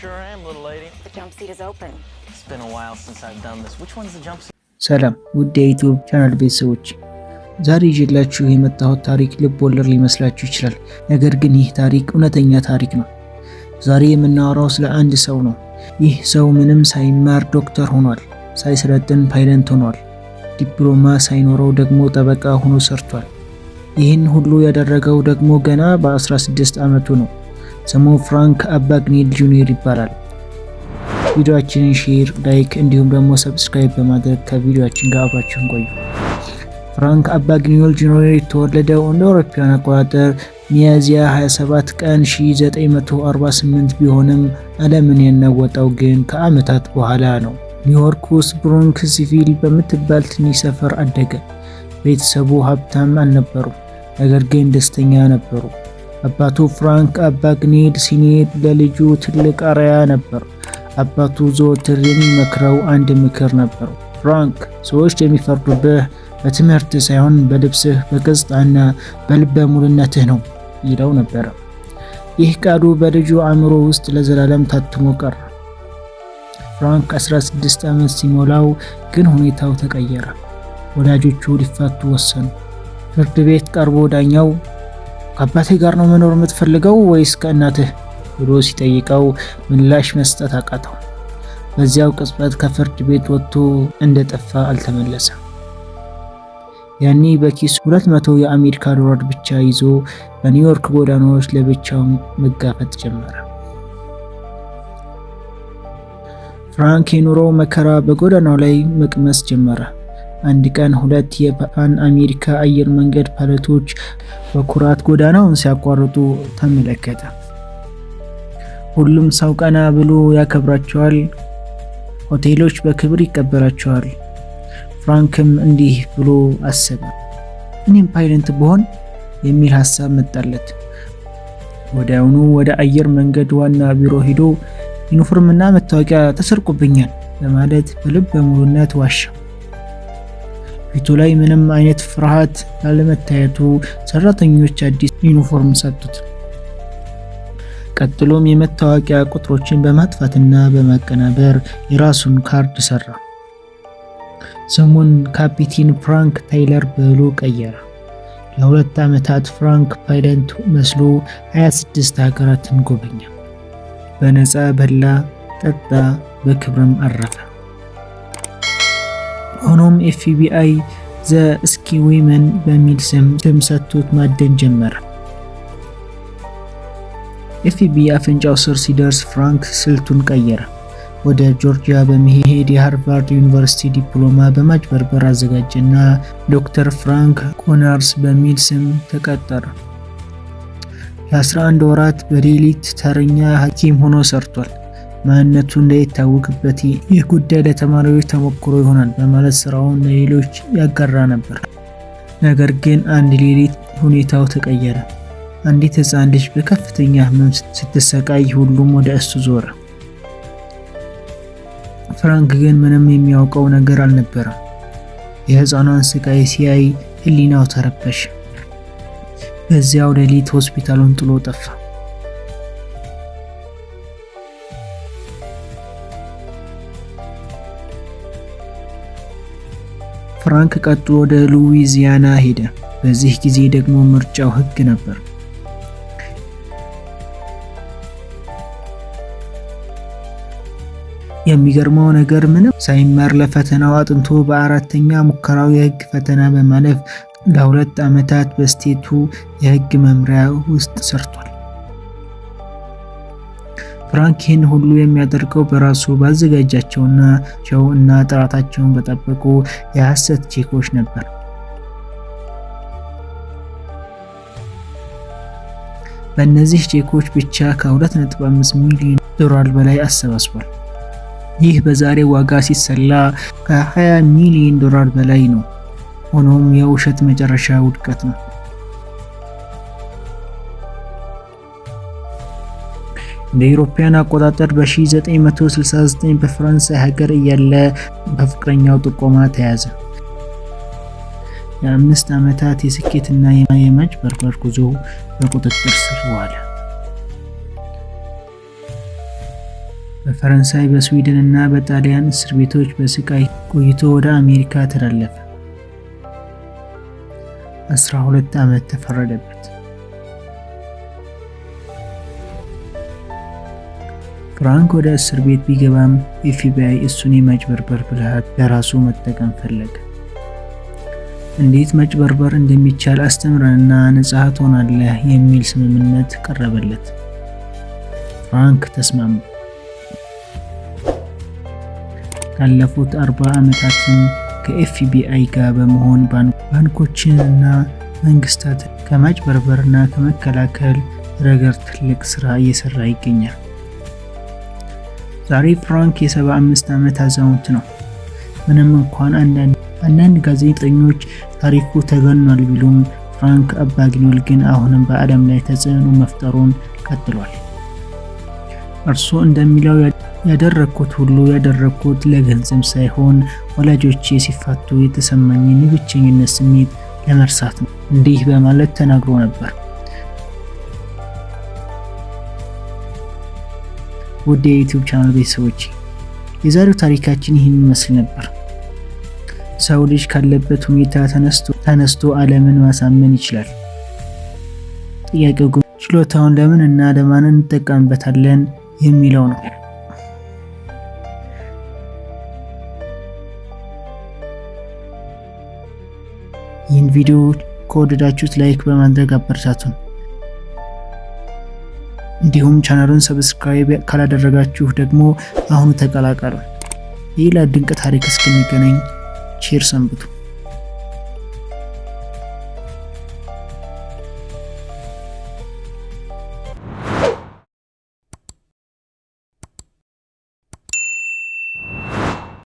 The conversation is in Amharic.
Sure am, little lady. The jump seat is open. It's been a while since I've done this. Which one's the jump seat? ሰላም ውድ የዩቲዩብ ቻናል ቤተሰቦች፣ ዛሬ ይዤላችሁ የመጣሁት ታሪክ ልብ ወለድ ሊመስላችሁ ይችላል። ነገር ግን ይህ ታሪክ እውነተኛ ታሪክ ነው። ዛሬ የምናወራው ስለ አንድ ሰው ነው። ይህ ሰው ምንም ሳይማር ዶክተር ሆኗል። ሳይሰለጥን ፓይለት ሆኗል። ዲፕሎማ ሳይኖረው ደግሞ ጠበቃ ሆኖ ሰርቷል። ይህን ሁሉ ያደረገው ደግሞ ገና በ16 ዓመቱ ነው። ስሙ ፍራንክ አባግኒል ጁኒየር ይባላል። ቪዲዮአችንን ሼር፣ ላይክ እንዲሁም ደግሞ ሰብስክራይብ በማድረግ ከቪዲዮአችን ጋር አብራችሁን ቆዩ። ፍራንክ አባግኒል ጁኒየር የተወለደው እንደ አውሮፓውያን አቆጣጠር ሚያዝያ 27 ቀን 1948 ቢሆንም ዓለምን ያናወጠው ግን ከዓመታት በኋላ ነው። ኒውዮርክ ውስጥ ብሮንክስቪል በምትባል ትንሽ ሰፈር አደገ። ቤተሰቡ ሀብታም አልነበሩም፣ ነገር ግን ደስተኛ ነበሩ። አባቱ ፍራንክ አባግኒል ሲኒየር ለልጁ ትልቅ አርአያ ነበር። አባቱ ዘወትር የሚመክረው አንድ ምክር ነበር። ፍራንክ፣ ሰዎች የሚፈርዱብህ በትምህርት ሳይሆን በልብስህ፣ በገጽታና በልበ ሙሉነትህ ነው ይለው ነበር። ይህ ቃሉ በልጁ አእምሮ ውስጥ ለዘላለም ታትሞ ቀረ። ፍራንክ 16 ዓመት ሲሞላው ግን ሁኔታው ተቀየረ። ወላጆቹ ሊፋቱ ወሰኑ። ፍርድ ቤት ቀርቦ ዳኛው ከአባቴ ጋር ነው መኖር የምትፈልገው ወይስ ከእናትህ ብሎ ሲጠይቀው ምላሽ መስጠት አቃተው። በዚያው ቅጽበት ከፍርድ ቤት ወጥቶ እንደጠፋ አልተመለሰም። ያኔ በኪሱ 200 የአሜሪካ ዶላር ብቻ ይዞ በኒውዮርክ ጎዳናዎች ለብቻው መጋፈጥ ጀመረ። ፍራንክ የኑሮው መከራ በጎዳናው ላይ መቅመስ ጀመረ። አንድ ቀን ሁለት የፓን አሜሪካ አየር መንገድ ፓይለቶች በኩራት ጎዳናውን ሲያቋርጡ ተመለከተ። ሁሉም ሰው ቀና ብሎ ያከብራቸዋል። ሆቴሎች በክብር ይቀበላቸዋል። ፍራንክም እንዲህ ብሎ አሰበ፣ እኔም ፓይለት ብሆን የሚል ሐሳብ መጣለት። ወዲያውኑ ወደ አየር መንገድ ዋና ቢሮ ሄዶ ዩኒፎርምና መታወቂያ ተሰርቆብኛል በማለት በልበ ሙሉነት ዋሸ። ፊቱ ላይ ምንም አይነት ፍርሃት ባለመታየቱ ሰራተኞች አዲስ ዩኒፎርም ሰጡት። ቀጥሎም የመታወቂያ ቁጥሮችን በማጥፋትና በማቀናበር የራሱን ካርድ ሰራ። ስሙን ካፒቴን ፍራንክ ታይለር ብሎ ቀየረ። ለ2 ዓመታት ፍራንክ ፓይለት መስሎ 26 ሀገራትን ጎበኘ። በነፃ በላ፣ ጠጣ፣ በክብርም አረፈ። ሆኖም ኤፍቢአይ ዘ ስኪ ዊመን በሚል ስም ሰጥቶት ማደን ጀመረ። ኤፍቢአይ አፍንጫው ስር ሲደርስ ፍራንክ ስልቱን ቀየረ። ወደ ጆርጂያ በመሄድ የሃርቫርድ ዩኒቨርሲቲ ዲፕሎማ በማጭበርበር አዘጋጀና ዶክተር ፍራንክ ኮነርስ በሚል ስም ተቀጠረ። ለ11 ወራት በሌሊት ተረኛ ሐኪም ሆኖ ሰርቷል። ማንነቱ እንዳይታወቅበት ይህ ጉዳይ ለተማሪዎች ተሞክሮ ይሆናል በማለት ስራውን ለሌሎች ያጋራ ነበር። ነገር ግን አንድ ሌሊት ሁኔታው ተቀየረ። አንዲት ሕፃን ልጅ በከፍተኛ ህመም ስትሰቃይ ሁሉም ወደ እሱ ዞረ። ፍራንክ ግን ምንም የሚያውቀው ነገር አልነበረም። የሕፃኗን ስቃይ ሲያይ ህሊናው ተረበሸ። በዚያው ሌሊት ሆስፒታሉን ጥሎ ጠፋ። ፍራንክ ቀጥሎ ወደ ሉዊዚያና ሄደ። በዚህ ጊዜ ደግሞ ምርጫው ህግ ነበር። የሚገርመው ነገር ምንም ሳይማር ለፈተናው አጥንቶ በአራተኛ ሙከራው የህግ ፈተና በማለፍ ለ2 ዓመታት በስቴቱ የህግ መምሪያ ውስጥ ሰርቷል። ፍራንክ ይህን ሁሉ የሚያደርገው በራሱ ባዘጋጃቸውና ጥራታቸውን በጠበቁ የሐሰት ቼኮች ነበር። በእነዚህ ቼኮች ብቻ ከ2.5 ሚሊዮን ዶላር በላይ አሰባስቧል። ይህ በዛሬ ዋጋ ሲሰላ ከ20 ሚሊዮን ዶላር በላይ ነው። ሆኖም የውሸት መጨረሻ ውድቀት ነው። እንደ አውሮፓውያን አቆጣጠር በ1969 በፈረንሳይ ሀገር እያለ በፍቅረኛው ጥቆማ ተያዘ። የ5 ዓመታት የስኬትና የማጭበርበር ጉዞ በቁጥጥር ስር ዋለ። በፈረንሳይ፣ በስዊድን እና በጣሊያን እስር ቤቶች በስቃይ ቆይቶ ወደ አሜሪካ ተላለፈ። 12 ዓመት ተፈረደበት። ፍራንክ ወደ እስር ቤት ቢገባም ኤፍቢአይ እሱን የማጭበርበር ብልሃት ለራሱ መጠቀም ፈለገ። እንዴት መጭበርበር እንደሚቻል አስተምረንና ነፃ ትሆናለህ የሚል ስምምነት ቀረበለት። ፍራንክ ተስማማ። ላለፉት 40 ዓመታትም ከኤፍቢአይ ጋር በመሆን ባንኮችንና መንግስታት ከማጭበርበርና ከመከላከል ረገድ ትልቅ ስራ እየሰራ ይገኛል። ዛሬ ፍራንክ የ75 ዓመት አዛውንት ነው። ምንም እንኳን አንዳንድ ጋዜጠኞች ታሪኩ ተገኗል ቢሉም ፍራንክ አባግኒዮል ግን አሁንም በዓለም ላይ ተጽዕኖ መፍጠሩን ቀጥሏል። እርሱ እንደሚለው ያደረኩት ሁሉ ያደረኩት ለገንዘብ ሳይሆን ወላጆቼ ሲፋቱ የተሰማኝን የብቸኝነት ስሜት ለመርሳት ነው፣ እንዲህ በማለት ተናግሮ ነበር። ውድ የዩቲዩብ ቻናል ቤተሰቦች የዛሬው ታሪካችን ይህን ይመስል ነበር። ሰው ልጅ ካለበት ሁኔታ ተነስቶ ዓለምን ማሳመን ይችላል። ጥያቄው ግን ችሎታውን ለምን እና ለማን እንጠቀምበታለን የሚለው ነው። ይህን ቪዲዮ ከወደዳችሁት ላይክ በማድረግ አበረታቱን። እንዲሁም ቻናሉን ሰብስክራይብ ካላደረጋችሁ ደግሞ አሁኑ ተቀላቀሉ። ሌላ ድንቅ ታሪክ እስክንገናኝ ቼር ሰንብቱ።